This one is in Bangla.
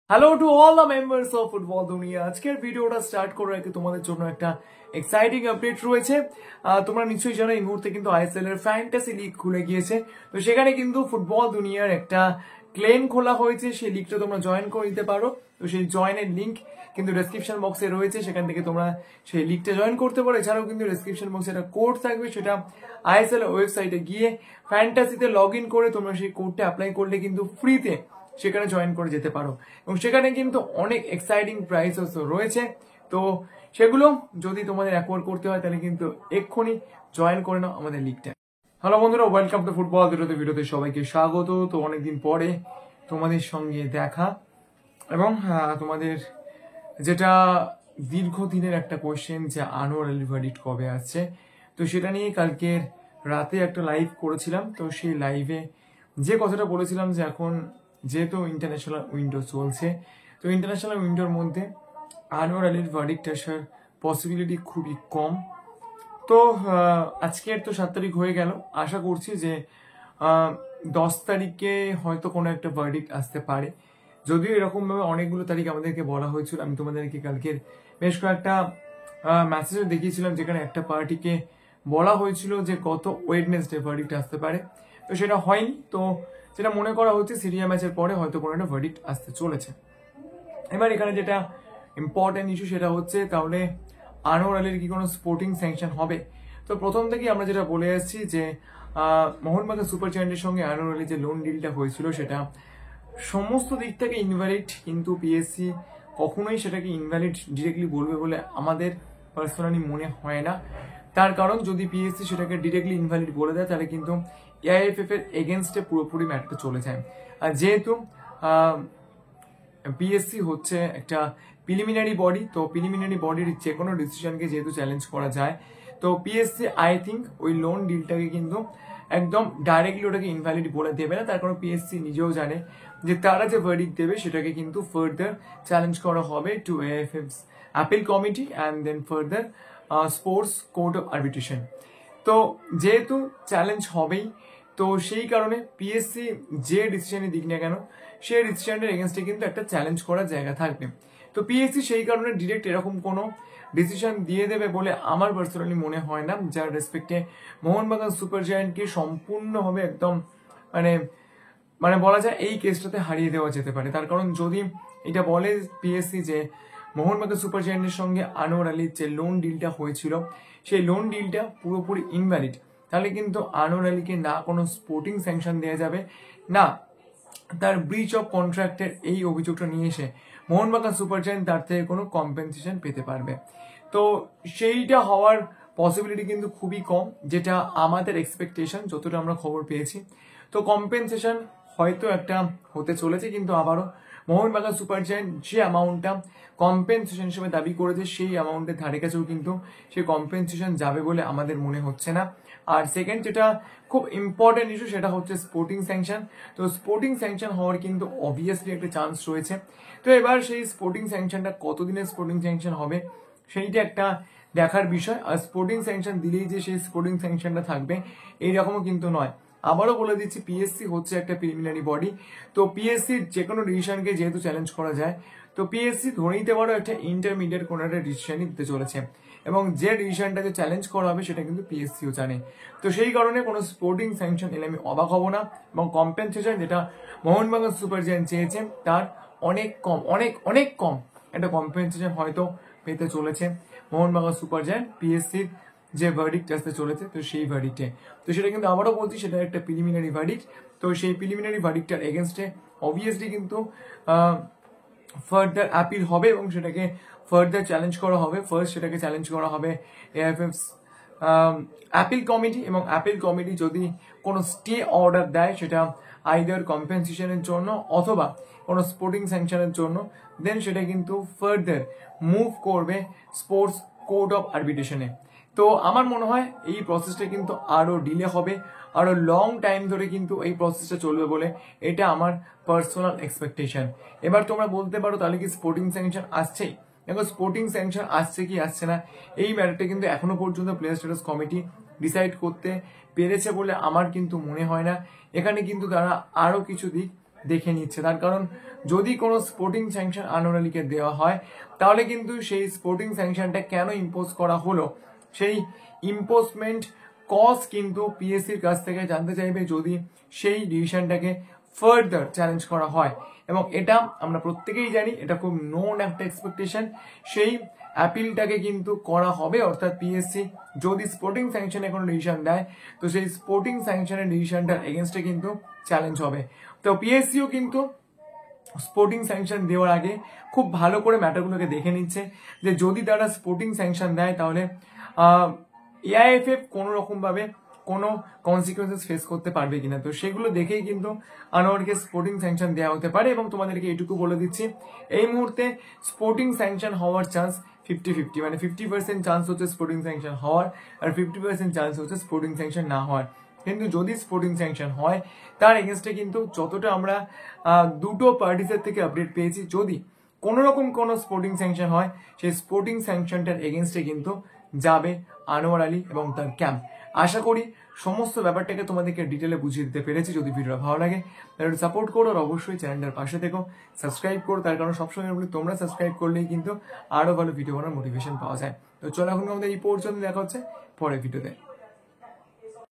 Hello to all the members of football দুনিয়া। আজকের ভিডিওটা স্টার্ট করার আগে তোমাদের জন্য একটা এক্সাইটিং আপডেট রয়েছে। তোমরা নিশ্চয়ই জানো এই মুহূর্তে কিন্তু আইএসএল এর ফ্যান্টাসি লিগ খুলে গিয়েছে। তো সেখানে কিন্তু ফুটবল দুনিয়ার একটা ক্লেম খোলা হয়েছে, সেই লিগটা তোমরা জয়েন করে নিতে পারো। তো সেই জয়েনের লিঙ্ক কিন্তু ডেসক্রিপশন বক্সে রয়েছে, সেখান থেকে তোমরা সেই লিগটা জয়েন করতে পারো। এছাড়াও কিন্তু ডেসক্রিপশন বক্সে একটা কোড থাকবে, সেটা আইএসএল ওয়েবসাইটে গিয়ে ফ্যান্টাসিতে লগ ইন করে তোমরা সেই কোডটা অ্যাপ্লাই করলে কিন্তু ফ্রিতে সেখানে জয়েন করে যেতে পারো। এবং সেখানে কিন্তু অনেক এক্সাইটিং প্রাইসেস রয়েছে। তো সেগুলো যদি তোমাদের অ্যাকোয়ার করতে হয় তাহলে কিন্তু এক্ষুনি জয়েন করে নাও আমাদের লিগটা। হ্যালো বন্ধুরা, ওয়েলকাম টু ফুটবল ভিডিওতে সবাইকে স্বাগত। তো অনেকদিন পরে তোমাদের সঙ্গে দেখা এবং তোমাদের যেটা দীর্ঘদিনের একটা কোয়েশ্চেন যে আনোয়ার আলী ভার্ডিক্ট কবে আসছে, তো সেটা নিয়ে কালকের রাতে একটা লাইভ করেছিলাম। তো সেই লাইভে যে কথাটা বলেছিলাম যে এখন যেহেতু ইন্টারন্যাশনাল উইন্ডো চলছে, তো ইন্টারন্যাশনাল উইন্ডোর মধ্যে আনোয়ার আলীর ভার্ডিক্ট আসার পসিবিলিটি খুবই কম। তো আজকের তো 7 তারিখ হয়ে গেল, আশা করছি যে 10 তারিখে হয়তো কোনো একটা ভার্ডিক্ট আসতে পারে। যদিও এরকমভাবে অনেকগুলো তারিখ আমাদেরকে বলা হয়েছিল, আমি তোমাদেরকে কালকের বেশ কয়েকটা মেসেজও দেখিয়েছিলাম যেখানে একটা পার্টিকে বলা হয়েছিল যে গত ওয়েডনেসডে ভার্ডিক্ট আসতে পারে, তো সেটা হয়নি। তো যেটা মনে করা হচ্ছে সিরিয়া ম্যাচের পরে হয়তো কোনো একটা ভার্ডিক্ট আসতে চলেছে। এবার এখানে যেটা ইম্পর্টেন্ট ইস্যু সেটা হচ্ছে তাহলে আনোয়ার আলীর কি কোনো স্পোর্টিং স্যাংশন হবে। তো প্রথম থেকেই আমরা যেটা বলে আসছি যে মোহনবাগান সুপার জায়ান্টের সঙ্গে আনোয়ার আলীর যে লোন ডিলটা হয়েছিল সেটা সমস্ত দিক থেকে ইনভ্যালিড, কিন্তু পিএসসি কখনোই সেটাকে ইনভ্যালিড ডিরেক্টলি বলবে বলে আমাদের পার্সোনালি মনে হয় না। তার কারণ যদি পিএসসি সেটাকে ডিরেক্টলি ইনভ্যালিড বলে দেয় তাহলে কিন্তু এআইএফএফ এর এগেনস্টে পুরোপুরি ম্যাটারটা চলে যায়। আর যেহেতু পিএসসি হচ্ছে একটা প্রিলিমিনারি বডি, তো প্রিলিমিনারি বডির যে কোনো ডিসিশনকে যেহেতু চ্যালেঞ্জ করা যায়, তো পিএসসি আই থিঙ্ক ওই লোন ডিলটাকে কিন্তু একদম ডাইরেক্টলি ওটাকে ইনভ্যালিড বলে দেবে না। তার কারণ পিএসসি নিজেও জানে যে তারা যে ভার্ডিক্ট দেবে সেটাকে কিন্তু ফার্দার চ্যালেঞ্জ করা হবে to AFF's appeal committee and then further sports court of arbitration. তো যেহেতু চ্যালেঞ্জ হবেই, তো সেই কারণে পিএসসি যে ডিসিশনে দিক না কেন সেই ডিসিশনের এগেনস্টে কিন্তু একটা চ্যালেঞ্জ করার জায়গা থাকবে। তো পিএসসি সেই কারণে ডিরেক্ট এরকম কোনো ডিসিশন দিয়ে দেবে বলে আমার পার্সোনালি মনে হয় না, যার রেসপেক্টে মোহনবাগান সুপার জায়ান্টকে সম্পূর্ণভাবে একদম মানে মানে বলা যায় এই কেসটাতে হারিয়ে দেওয়া যেতে পারে। তার কারণ যদি এটা বলে পিএসসি যে মোহনবাগান সুপার জায়ান্টের সঙ্গে আনোয়ার আলীর যে লোন ডিলটা হয়েছিল সেই লোন ডিলটা পুরোপুরি ইনভ্যালিড, তাহলে কিন্তু আনোয়ার আলীকে না কোনো স্পোর্টিং স্যাংশন দেওয়া যাবে না তার ব্রিচ অফ কন্ট্রাক্টের এই অভিযোগটা নিয়ে এসে মোহনবাগান সুপার জায়ান্ট তার থেকে কোনো কম্পেনসেশন পেতে পারবে। তো সেইটা হওয়ার পসিবিলিটি কিন্তু খুবই কম, যেটা আমাদের এক্সপেকটেশন যতটা আমরা খবর পেয়েছি। তো কম্পেনসেশন হয়তো একটা হতে চলেছে, কিন্তু আবারও মোহনবাগান সুপার জায়ান্ট যে অ্যামাউন্টটা কম্পেনসেশন হিসেবে দাবি করেছে সেই অ্যামাউন্টের ধারে কাছেও কিন্তু সেই কম্পেনসেশন যাবে বলে আমাদের মনে হচ্ছে না। আর সেকেন্ড যেটা খুব ইম্পর্টেন্ট ইস্যু সেটা হচ্ছে স্পোর্টিং স্যাংশন। তো স্পোর্টিং স্যাংশন হওয়ার কিন্তু অবভিয়াসলি একটা চান্স রয়েছে। তো এবার সেই স্পোর্টিং স্যাংশনটা কতদিনের স্পোর্টিং স্যাংশন হবে সেইটা একটা দেখার বিষয়। আর স্পোর্টিং স্যাংশন দিলেই যে সেই স্পোর্টিং স্যাংশনটা থাকবে এইরকমও কিন্তু নয়। আবারও বলে দিচ্ছি, পিএসসি হচ্ছে একটা প্রিলিমিনারি বডি। তো পিএসসির যে কোনো ডিসিশনকে যেহেতু চ্যালেঞ্জ করা যায়, তো পিএসসি ধরে নিতে পারো একটা ইন্টারমিডিয়েট কোনো একটা ডিসিশনই দিতে চলেছে, এবং যে ডিসিশনটাকে চ্যালেঞ্জ করা হবে সেটা কিন্তু পিএসসিও জানে। তো সেই কারণে কোনো স্পোর্টিং স্যাংশন এলে আমি অবাক হব না, এবং কম্পেনসেশন যেটা মোহনবাগান সুপার জায়ান্ট চেয়েছে তার অনেক কম, অনেক অনেক কম একটা কম্পেনসেশন হয়তো পেতে চলেছে মোহনবাগান সুপার জায়ান্ট পিএসসির যে ভার্ডিক্ট আসতে চলেছে, তো সেই ভার্ডিক্টে। তো সেটা কিন্তু আবারও বলছি সেটা একটা প্রিলিমিনারি ভার্ডিক্ট। তো সেই প্রিলিমিনারি ভার্ডিক্টটার এগেনস্টে অবভিয়াসলি কিন্তু ফার্দার অ্যাপিল হবে এবং সেটাকে ফার্দার চ্যালেঞ্জ করা হবে। ফার্স্ট সেটাকে চ্যালেঞ্জ করা হবে এএফএফস অ্যাপিল কমিটি, এবং অ্যাপিল কমিটি যদি কোনো স্টে অর্ডার দেয় সেটা আইদার কম্পেনসেশনের জন্য অথবা কোনো স্পোর্টিং স্যাংশনের জন্য, দেন সেটা কিন্তু ফার্দার মুভ করবে স্পোর্টস কোর্ট অফ আরবিট্রেশনে। তো আমার মনে হয় এই প্রসেসটা কিন্তু আরো ডিলে হবে, আরো লং টাইম ধরে কিন্তু এই প্রসেসটা চলবে বলে এটা আমার পার্সোনাল এক্সপেকটেশন। এবার তোমরা বলতে পারো তাহলে কি স্পোর্টিং স্যাংশন আসছেই? দেখো, স্পোর্টিং স্যাংশন আসছে কি আসছে না এই ম্যাটারটা কিন্তু এখনো পর্যন্ত প্লেয়ার স্ট্যাটাস কমিটি ডিসাইড করতে পেরেছে বলে আমার কিন্তু মনে হয় না। এখানে কিন্তু তারা আরো কিছু দিক দেখে নিচ্ছে। তার কারণ যদি কোনো স্পোর্টিং স্যাংশন আনোয়ার আলীকে দেওয়া হয় তাহলে কিন্তু সেই স্পোর্টিং স্যাংশনটা কেন ইম্পোজ করা হলো সেই ইম্পোজমেন্ট কজ কিন্তু পিএসসির কাছ থেকে জানতে চাইবে যদি সেই ডিসিশনটাকে ফার্দার চ্যালেঞ্জ করা হয়। এবং এটা আমরা প্রত্যেকেই জানি, এটা খুব নোন একটা এক্সপেকটেশন। সেই অ্যাপিলটাকে কিন্তু করা হবে, অর্থাৎ পিএসসি যদি স্পোর্টিং স্যাংশনে কোনো ডিসিশন দেয় তো সেই স্পোর্টিং স্যাংশনের ডিসিশনটার এগেনস্টে কিন্তু চ্যালেঞ্জ হবে। তো পিএসসিও কিন্তু স্পোর্টিং স্যাংশন দেওয়ার আগে খুব ভালো করে ম্যাটারগুলোকে দেখে নিচ্ছে যে যদি তারা স্পোর্টিং স্যাংশন দেয় তাহলে এআইএফএফ কোনো রকমভাবে কোনো কনসিকুয়েন্সেস ফেস করতে পারবে কিনা। তো সেগুলো দেখেই কিন্তু আনোয়ারকে স্পোর্টিং স্যাংশন দেওয়া হতে পারে। এবং তোমাদেরকে এটুকু বলে দিচ্ছি এই মুহূর্তে স্পোর্টিং স্যাংশন হওয়ার চান্স 50-50, মানে 50% চান্স হচ্ছে স্পোর্টিং স্যাংশন হওয়ার আর 50% চান্স হচ্ছে স্পোর্টিং স্যাংশন না হওয়ার। কিন্তু যদি স্পোর্টিং স্যাংশন হয় তার এগেনস্টে কিন্তু যতটা আমরা দুটো পার্টিসের থেকে আপডেট পেয়েছি, যদি কোনো রকম কোনো স্পোর্টিং স্যাংশন হয় সেই স্পোর্টিং স্যাংশনটার এগেনস্টে কিন্তু যাবে আনোয়ার আলী এবং তার ক্যাম্প। আশা করি সমস্ত ব্যাপারটাকে তোমাদেরকে ডিটেলে বুঝিয়ে দিতে পেরেছি। যদি ভিডিওটা ভালো লাগে তাহলে সাপোর্ট করো আর অবশ্যই চ্যানেলটার পাশে থেকো, সাবস্ক্রাইব করো। তার কারণ সবসময় বলি তোমরা সাবস্ক্রাইব করলেই কিন্তু আরো ভালো ভিডিও বানানোর মোটিভেশন পাওয়া যায়। তো চলো এখন আমাদের এই পর্যন্ত দেখা হচ্ছে পরের ভিডিওতে।